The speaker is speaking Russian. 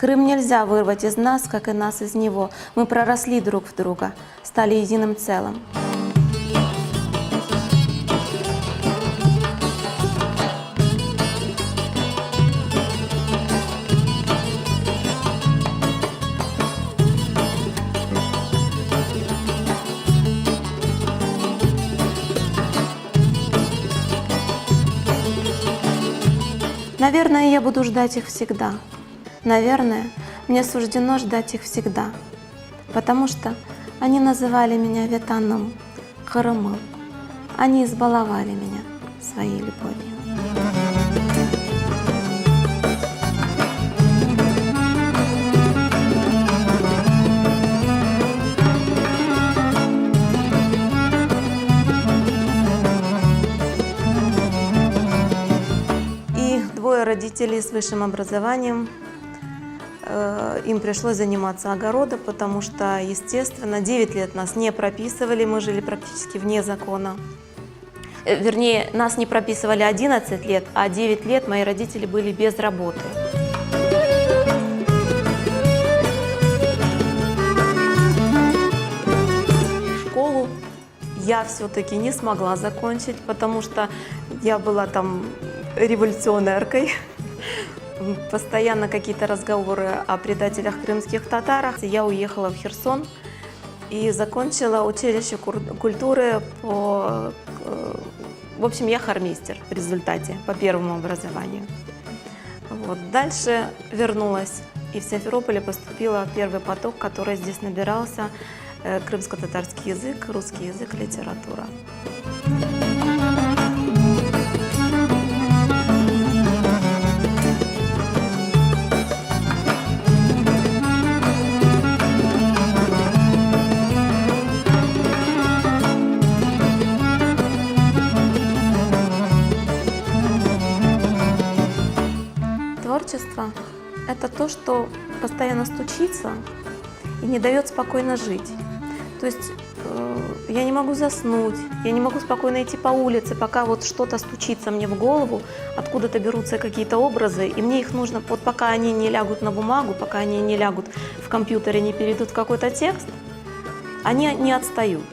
Крым нельзя вырвать из нас, как и нас из него. Мы проросли друг в друга, стали единым целым. Наверное, я буду ждать их всегда. Наверное, мне суждено ждать их всегда. Потому что они называли меня Ветаном, Крымом. Они избаловали меня своей любовью. Двое родителей с высшим образованием, им пришлось заниматься огородом, потому что, естественно, 9 лет нас не прописывали, мы жили практически вне закона. Вернее, нас не прописывали 11 лет, а 9 лет мои родители были без работы. Школу я все-таки не смогла закончить, потому что я была там революционеркой. Постоянно какие-то разговоры о предателях крымских татарах. Я уехала в Херсон и закончила училище культуры по... В общем, я хормейстер в результате по первому образованию. Вот. Дальше вернулась и в Симферополе поступила в первый поток, который здесь набирался: крымско-татарский язык, русский язык, литература. Творчество – это то, что постоянно стучится и не дает спокойно жить. То есть я не могу заснуть, я не могу спокойно идти по улице, пока вот что-то стучится мне в голову, откуда-то берутся какие-то образы, и мне их нужно, вот пока они не лягут на бумагу, пока они не лягут в компьютере, не перейдут в какой-то текст, они не отстают.